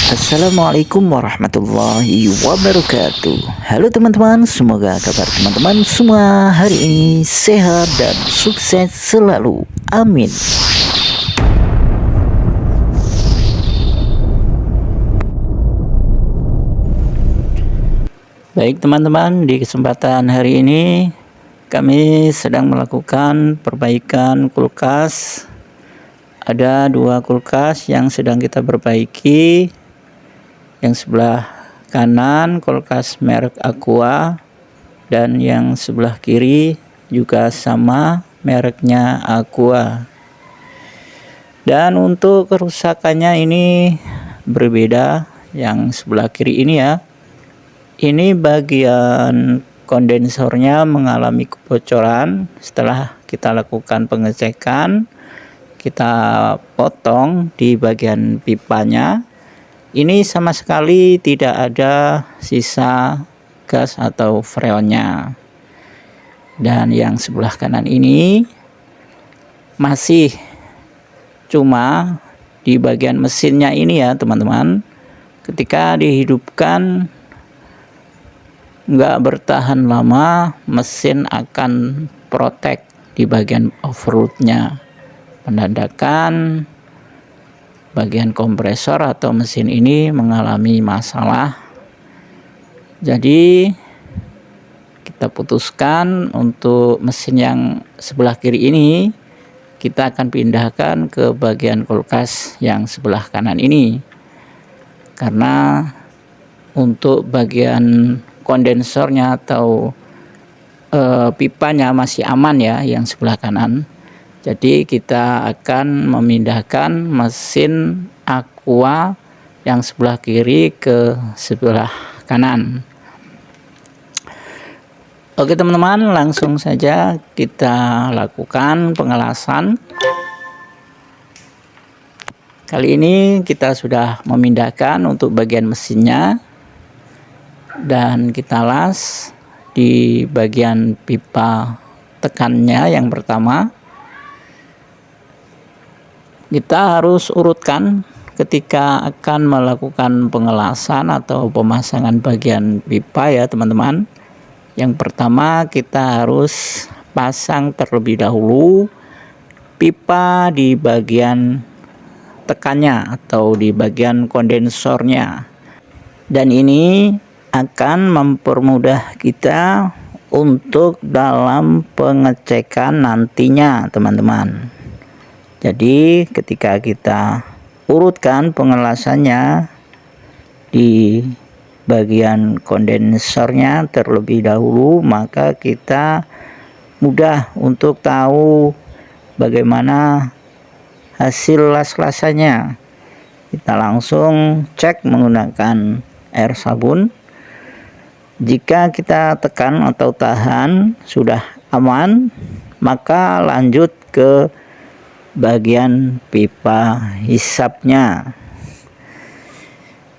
Assalamualaikum warahmatullahi wabarakatuh. Halo teman-teman, semoga kabar teman-teman semua hari ini sehat dan sukses selalu. Amin. Baik teman-teman, di kesempatan hari ini kami sedang melakukan perbaikan kulkas. Ada dua kulkas yang sedang kita perbaiki. Yang sebelah kanan kulkas merek Aqua, dan yang sebelah kiri juga sama mereknya Aqua. Dan untuk kerusakannya ini berbeda. Yang sebelah kiri ini ya, ini bagian kondensornya mengalami kebocoran. Setelah kita lakukan pengecekan, kita potong di bagian pipanya. Ini sama sekali tidak ada sisa gas atau freonnya. Dan yang sebelah kanan ini masih cuma di bagian mesinnya ini ya teman-teman. Ketika dihidupkan nggak bertahan lama, mesin akan protek di bagian overloadnya, menandakan bagian kompresor atau mesin ini mengalami masalah. Jadi kita putuskan untuk mesin yang sebelah kiri ini kita akan pindahkan ke bagian kulkas yang sebelah kanan ini, karena untuk bagian kondensornya atau pipanya masih aman ya yang sebelah kanan. Jadi kita akan memindahkan mesin Aqua yang sebelah kiri ke sebelah kanan. Oke teman-teman, langsung saja kita lakukan pengelasan. Kali ini kita sudah memindahkan untuk bagian mesinnya, dan kita las di bagian pipa tekannya yang pertama. Kita harus urutkan ketika akan melakukan pengelasan atau pemasangan bagian pipa ya teman-teman. Yang pertama kita harus pasang terlebih dahulu pipa di bagian tekannya atau di bagian kondensornya. Dan ini akan mempermudah kita untuk dalam pengecekan nantinya teman-teman. Jadi ketika kita urutkan pengelasannya di bagian kondensornya terlebih dahulu, maka kita mudah untuk tahu bagaimana hasil las-lasannya. Kita langsung cek menggunakan air sabun. Jika kita tekan atau tahan sudah aman, maka lanjut ke bagian pipa hisapnya.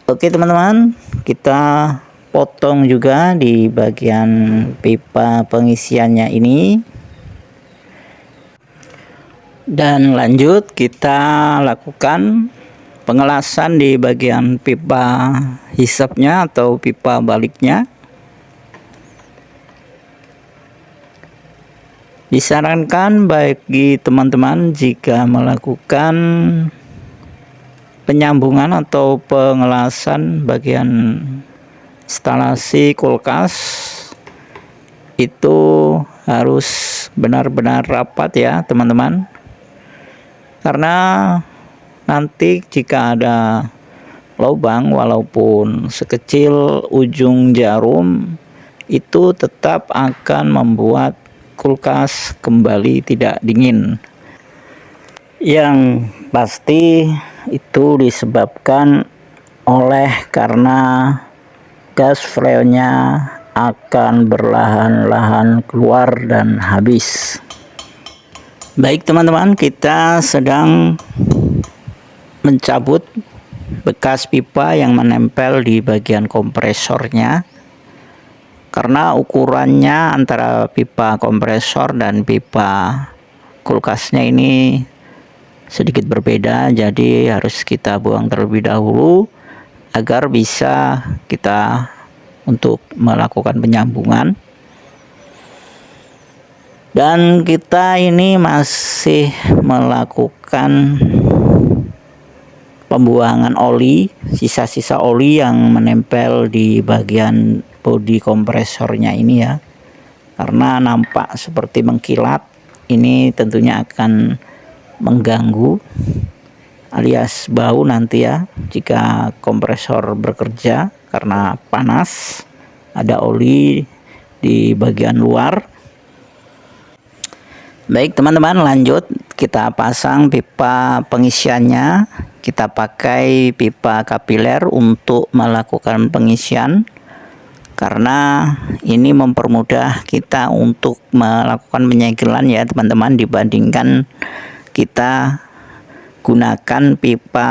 Oke teman-teman, kita potong juga di bagian pipa pengisiannya ini, dan lanjut kita lakukan pengelasan di bagian pipa hisapnya atau pipa baliknya. Disarankan bagi teman-teman jika melakukan penyambungan atau pengelasan bagian instalasi kulkas itu harus benar-benar rapat ya teman-teman, karena nanti jika ada lubang walaupun sekecil ujung jarum, itu tetap akan membuat kulkas kembali tidak dingin. Yang pasti itu disebabkan oleh karena gas freonnya akan berlahan-lahan keluar dan habis. Baik teman-teman, kita sedang mencabut bekas pipa yang menempel di bagian kompresornya, karena ukurannya antara pipa kompresor dan pipa kulkasnya ini sedikit berbeda, jadi harus kita buang terlebih dahulu agar bisa kita untuk melakukan penyambungan. Dan kita ini masih melakukan pembuangan oli, sisa-sisa oli yang menempel di bagian bodi kompresornya ini ya, karena nampak seperti mengkilat. Ini tentunya akan mengganggu alias bau nanti ya jika kompresor bekerja, karena panas, ada oli di bagian luar. Baik teman-teman, lanjut kita pasang pipa pengisiannya. Kita pakai pipa kapiler untuk melakukan pengisian, karena ini mempermudah kita untuk melakukan penyegelan ya teman-teman, dibandingkan kita gunakan pipa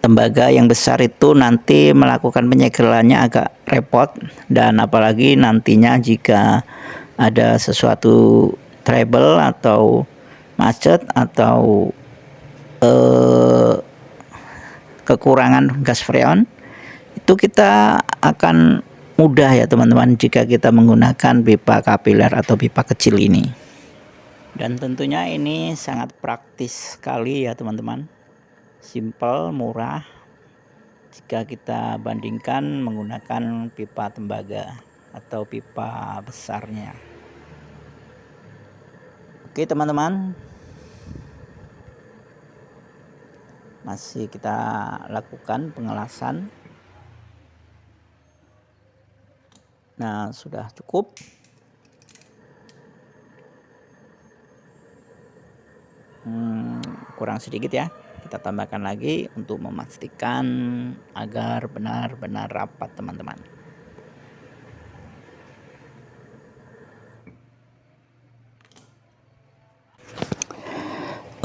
tembaga yang besar. Itu nanti melakukan penyegelannya agak repot, dan apalagi nantinya jika ada sesuatu trouble atau macet atau kekurangan gas freon, itu kita akan mudah ya teman-teman jika kita menggunakan pipa kapiler atau pipa kecil ini. Dan tentunya ini sangat praktis sekali ya teman-teman, simple, murah jika kita bandingkan menggunakan pipa tembaga atau pipa besarnya. Oke teman-teman, masih kita lakukan pengelasan. Nah, sudah cukup. Kurang sedikit ya, kita tambahkan lagi untuk memastikan agar benar-benar rapat teman-teman.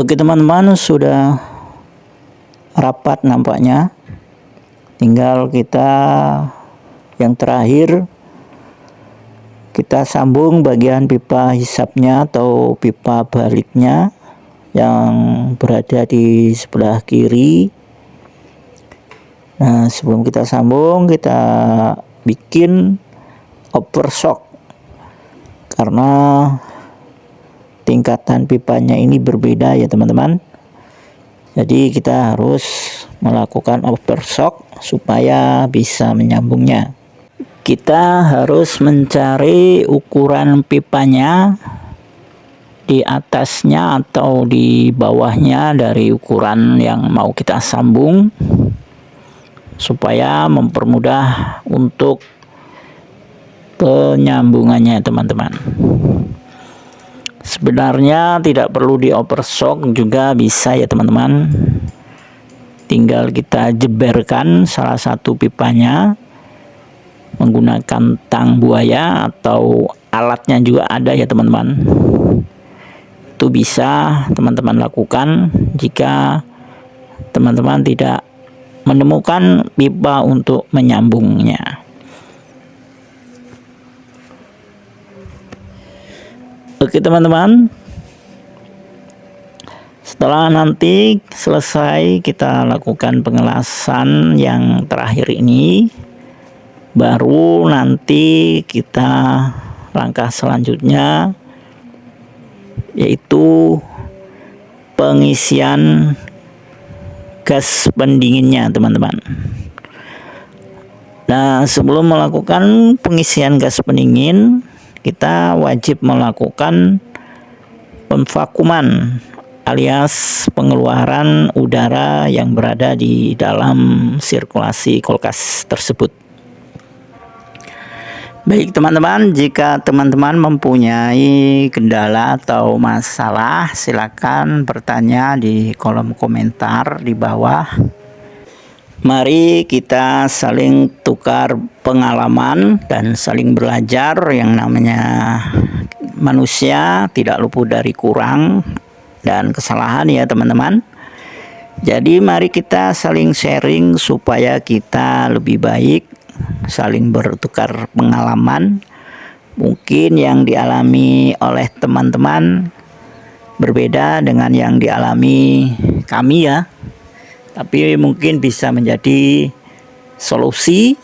Oke teman-teman, sudah rapat nampaknya. Tinggal kita yang terakhir, kita sambung bagian pipa hisapnya atau pipa baliknya yang berada di sebelah kiri. Nah, sebelum kita sambung, kita bikin overshock, karena tingkatan pipanya ini berbeda ya teman-teman. Jadi kita harus melakukan overshock supaya bisa menyambungnya. Kita harus mencari ukuran pipanya di atasnya atau di bawahnya dari ukuran yang mau kita sambung, supaya mempermudah untuk penyambungannya teman-teman. Sebenarnya tidak perlu di overshock juga bisa ya teman-teman, tinggal kita jeberkan salah satu pipanya menggunakan tang buaya, atau alatnya juga ada ya teman-teman. Itu bisa teman-teman lakukan jika teman-teman tidak menemukan pipa untuk menyambungnya. Oke teman-teman, setelah nanti selesai kita lakukan pengelasan yang terakhir ini, baru nanti kita langkah selanjutnya yaitu pengisian gas pendinginnya teman-teman. Nah, sebelum melakukan pengisian gas pendingin, kita wajib melakukan pemvakuman alias pengeluaran udara yang berada di dalam sirkulasi kulkas tersebut. Baik teman-teman, jika teman-teman mempunyai kendala atau masalah, silakan bertanya di kolom komentar di bawah. Mari kita saling tukar pengalaman dan saling belajar. Yang namanya manusia tidak luput dari kurang dan kesalahan ya teman-teman. Jadi mari kita saling sharing supaya kita lebih baik, saling bertukar pengalaman. Mungkin yang dialami oleh teman-teman berbeda dengan yang dialami kami ya, tapi mungkin bisa menjadi solusi.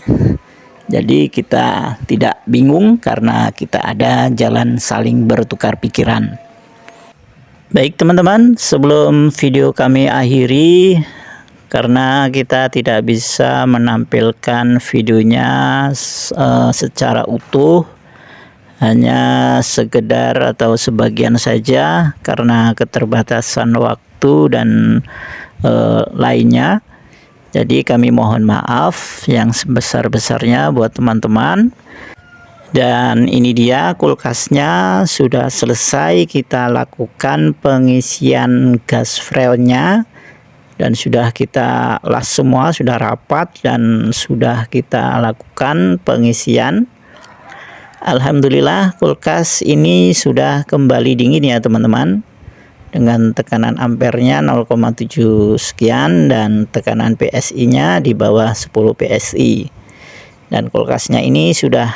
Jadi kita tidak bingung karena kita ada jalan saling bertukar pikiran. Baik teman-teman, sebelum video kami akhiri, karena kita tidak bisa menampilkan videonya secara utuh, hanya sekedar atau sebagian saja karena keterbatasan waktu dan lainnya. Jadi kami mohon maaf yang sebesar-besarnya buat teman-teman. Dan ini dia kulkasnya sudah selesai kita lakukan pengisian gas freonnya, dan sudah kita las semua, sudah rapat dan sudah kita lakukan pengisian. Alhamdulillah kulkas ini sudah kembali dingin ya teman-teman, dengan tekanan ampernya 0,7 sekian dan tekanan PSI nya di bawah 10 PSI. Dan kulkasnya ini sudah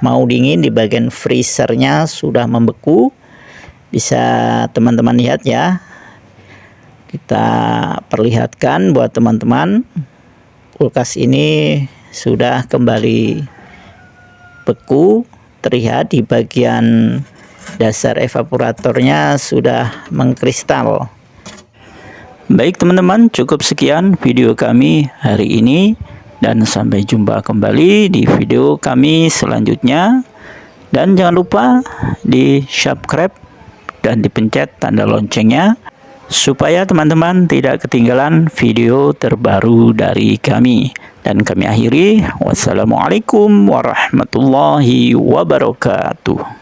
mau dingin, di bagian freezernya sudah membeku, bisa teman-teman lihat ya. Kita perlihatkan buat teman-teman, kulkas ini sudah kembali beku, terlihat di bagian dasar evaporatornya sudah mengkristal. Baik teman-teman, cukup sekian video kami hari ini, dan sampai jumpa kembali di video kami selanjutnya. Dan jangan lupa di subscribe dan dipencet tanda loncengnya supaya teman-teman tidak ketinggalan video terbaru dari kami. Dan kami akhiri, wassalamualaikum warahmatullahi wabarakatuh.